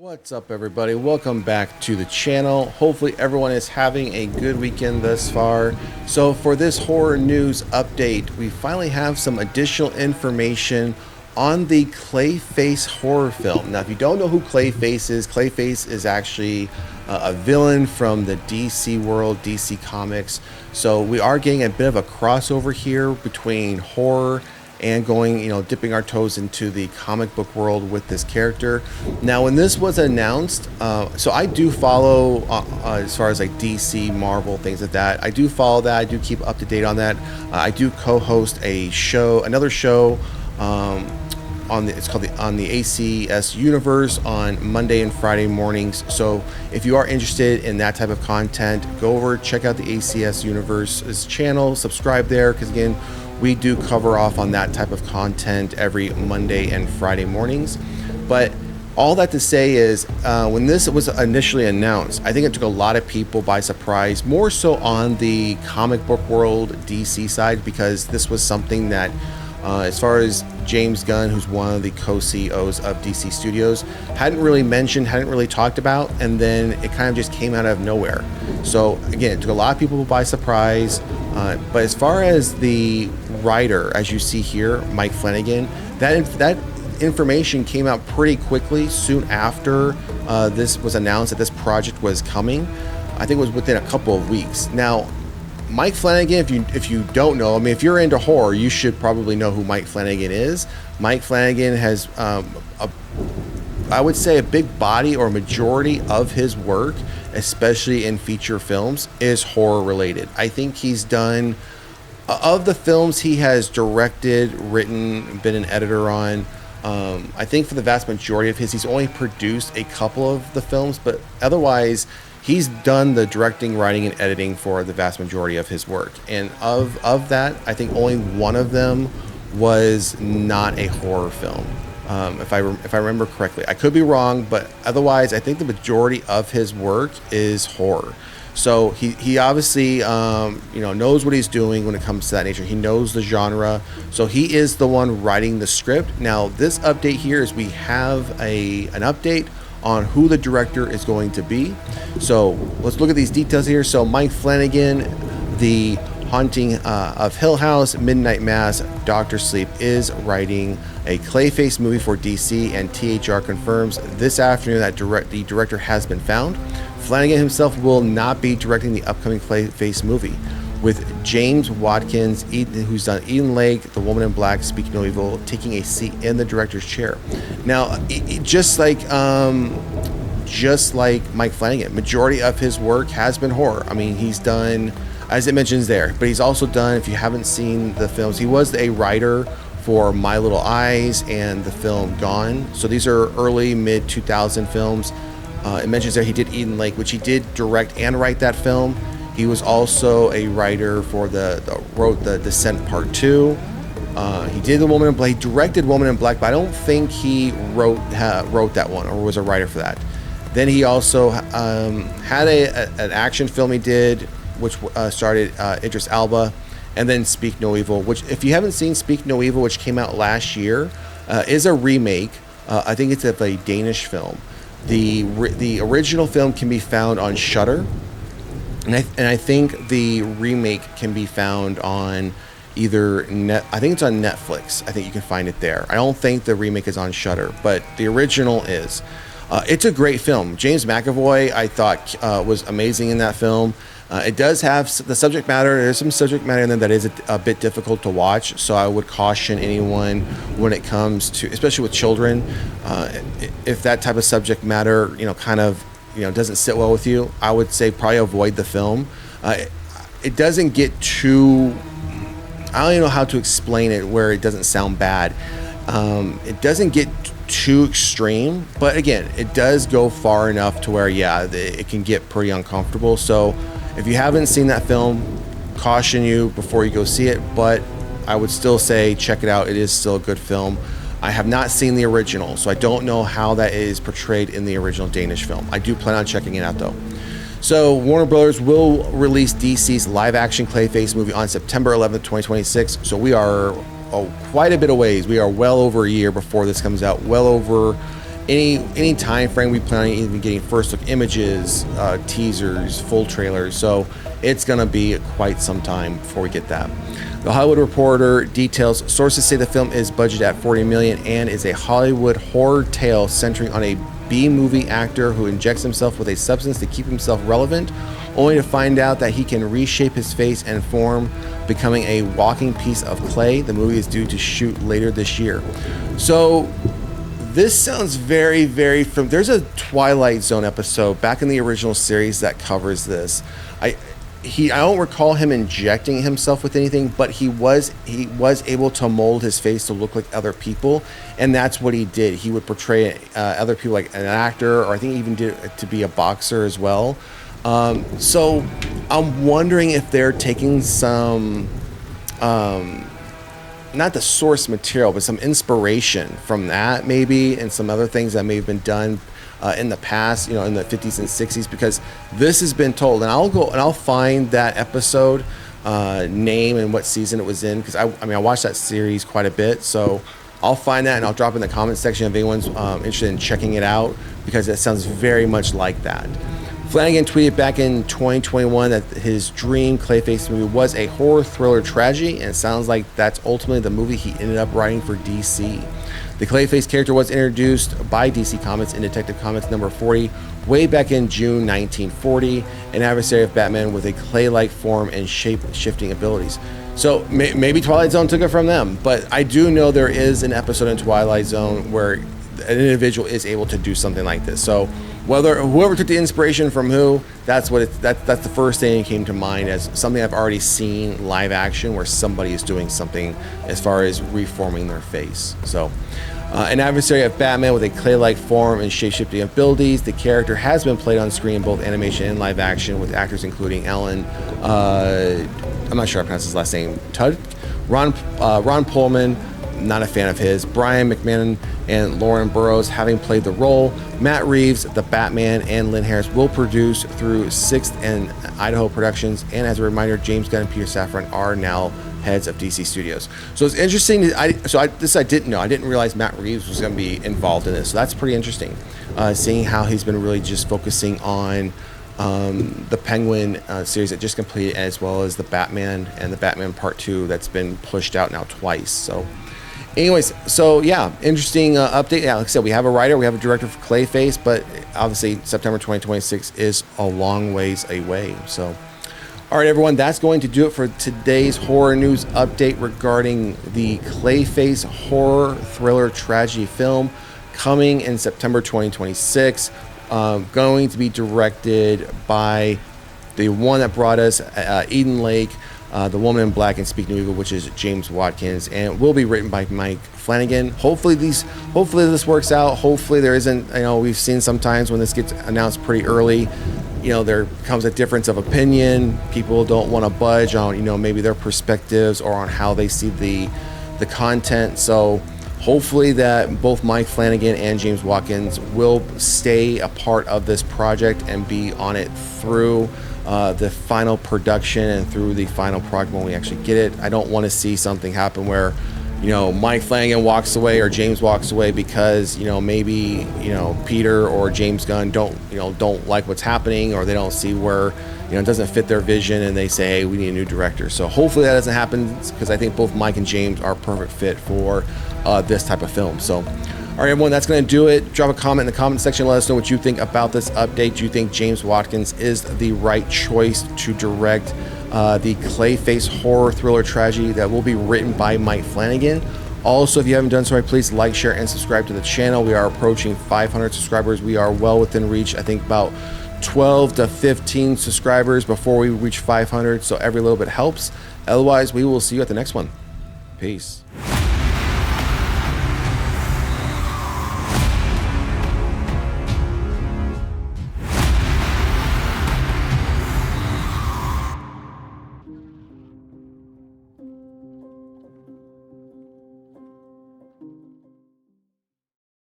What's up, everybody? Welcome back to the channel. Hopefully everyone is having a good weekend thus far. So for this horror news update, we finally have some additional information on the Clayface horror film. Now, if you don't know who Clayface is actually a villain from the DC world, DC Comics. So we are getting a bit of a crossover here between horror and going, dipping our toes into the comic book world with this character. Now, when this was announced, so I do follow, as far as like DC, Marvel, things like that. I do follow that. I do keep up to date on that. I do co-host another show, it's called on the ACS Universe on Monday and Friday mornings. So if you are interested in that type of content, go over, check out the ACS Universe's channel, subscribe there, because again, we do cover off on that type of content every Monday and Friday mornings. But all that to say is, when this was initially announced, I think it took a lot of people by surprise, more so on the comic book world DC side, because this was something that, as far as James Gunn, who's one of the co-CEOs of DC Studios, hadn't really mentioned, hadn't really talked about, and then it kind of just came out of nowhere. So again, it took a lot of people by surprise. But as far as the writer, as you see here, Mike Flanagan, that information came out pretty quickly soon after this was announced that this project was coming. I think it was within a couple of weeks. Now, Mike Flanagan, if you don't know, I mean, if you're into horror, you should probably know who Mike Flanagan is. Mike Flanagan has, I would say, a big body or majority of his work, especially in feature films, is horror related. I think he's done, of the films he has directed, written, been an editor on, I think for the vast majority of he's only produced a couple of the films, but otherwise he's done the directing, writing, and editing for the vast majority of his work. And of that, I think only one of them was not a horror film. If I remember correctly. I could be wrong, but otherwise I think the majority of his work is horror. So he obviously knows what he's doing when it comes to that nature. He knows the genre, so he is the one writing the script. Now, this update here is we have an update on who the director is going to be. So let's look at these details here. So Mike Flanagan, The Haunting of Hill House, Midnight Mass, Doctor Sleep, is writing a Clayface movie for DC, and THR confirms this afternoon that the director has been found. Flanagan himself will not be directing the upcoming Clayface movie, with James Watkins, who's done Eden Lake, The Woman in Black, Speak No Evil, taking a seat in the director's chair. Now, just like Mike Flanagan, majority of his work has been horror. I mean, he's done, as it mentions there, but he's also done, if you haven't seen the films, he was a writer for My Little Eyes and the film Gone. So these are early, mid-2000 films. It mentions there he did Eden Lake, which he did direct and write that film. He was also a writer for wrote The Descent Part 2. He did The Woman in Black. He directed Woman in Black, but I don't think he wrote that one or was a writer for that. Then he also had an action film he did, which started Idris Elba, and then Speak No Evil, which, if you haven't seen Speak No Evil, which came out last year, is a remake. I think it's of a Danish film. The original film can be found on Shudder, and I think the remake can be found on either I think it's on Netflix. I think you can find it there. I don't think the remake is on Shudder, but the original is. It's a great film. James McAvoy, I thought, was amazing in that film. It does have the subject matter. There's some subject matter in there that is a bit difficult to watch. So I would caution anyone when it comes to, especially with children, if that type of subject matter, doesn't sit well with you, I would say probably avoid the film. It doesn't get too, I don't even know how to explain it where it doesn't sound bad. It doesn't get too extreme, but again, it does go far enough to where, it can get pretty uncomfortable. So if you haven't seen that film, caution you before you go see it, but I would still say check it out. It is still a good film. I have not seen the original, so I don't know how that is portrayed in the original Danish film. I do plan on checking it out though. So Warner Brothers will release DC's live-action Clayface movie on September 11th, 2026. So we are quite a bit of ways. We are well over a year before this comes out, well over any time frame, we plan on even getting first look images, teasers, full trailers. So it's going to be quite some time before we get that. The Hollywood Reporter details sources say the film is budgeted at $40 million and is a Hollywood horror tale centering on a B-movie actor who injects himself with a substance to keep himself relevant, only to find out that he can reshape his face and form, becoming a walking piece of clay. The movie is due to shoot later this year. So this sounds very, very familiar. There's a Twilight Zone episode back in the original series that covers this. I don't recall him injecting himself with anything, but he was able to mold his face to look like other people, and that's what he did. He would portray other people like an actor, or I think he even did it to be a boxer as well. So I'm wondering if they're taking some, not the source material, but some inspiration from that maybe, and some other things that may have been done in the past, in the 50s and 60s, because this has been told. And I'll go and I'll find that episode name and what season it was in, because I watched that series quite a bit, so I'll find that and I'll drop it in the comment section if anyone's interested in checking it out, because it sounds very much like that. Flanagan tweeted back in 2021 that his dream Clayface movie was a horror thriller tragedy, and it sounds like that's ultimately the movie he ended up writing for DC. The Clayface character was introduced by DC Comics in Detective Comics number 40 way back in June 1940, an adversary of Batman with a clay-like form and shape-shifting abilities. So maybe Twilight Zone took it from them, but I do know there is an episode in Twilight Zone where an individual is able to do something like this. So whoever took the inspiration from who, that's the first thing that came to mind as something I've already seen live action, where somebody is doing something as far as reforming their face. So an adversary of Batman with a clay-like form and shape-shifting abilities. The character has been played on screen, both animation and live action, with actors including Alan, I'm not sure I pronounced his last name, Ron Perlman, not a fan of his, Brian McMahon and Lauren Burrows having played the role. Matt Reeves, the Batman, and Lynn Harris will produce through 6th and Idaho Productions. And as a reminder, James Gunn and Peter Safran are now heads of DC Studios. So it's interesting. I didn't know. I didn't realize Matt Reeves was going to be involved in this. So that's pretty interesting, seeing how he's been really just focusing on the Penguin series that just completed, as well as the Batman and the Batman Part 2 that's been pushed out now twice. So anyways, so yeah, interesting update. Yeah, like I said, we have a writer, we have a director for Clayface, but obviously September 2026 is a long ways away. So, all right, everyone, that's going to do it for today's horror news update regarding the Clayface horror thriller tragedy film coming in September 2026. Going to be directed by the one that brought us Eden Lake, The Woman in Black, and Speak No Evil, which is James Watkins, and will be written by Mike Flanagan. Hopefully this works out. Hopefully there isn't, we've seen sometimes when this gets announced pretty early, there comes a difference of opinion. People don't want to budge on, maybe their perspectives or on how they see the content. So hopefully that both Mike Flanagan and James Watkins will stay a part of this project and be on it through the final production and through the final product when we actually get it. I don't want to see something happen where, Mike Flanagan walks away or James walks away because, maybe, Peter or James Gunn don't like what's happening, or they don't see where, it doesn't fit their vision, and they say, hey, we need a new director. So hopefully that doesn't happen, because I think both Mike and James are a perfect fit for this type of film. So, all right, everyone, that's going to do it. Drop a comment in the comment section. Let us know what you think about this update. Do you think James Watkins is the right choice to direct the Clayface horror thriller tragedy that will be written by Mike Flanagan? Also, if you haven't done so, please like, share, and subscribe to the channel. We are approaching 500 subscribers. We are well within reach. I think about 12 to 15 subscribers before we reach 500, so every little bit helps. Otherwise, we will see you at the next one. Peace.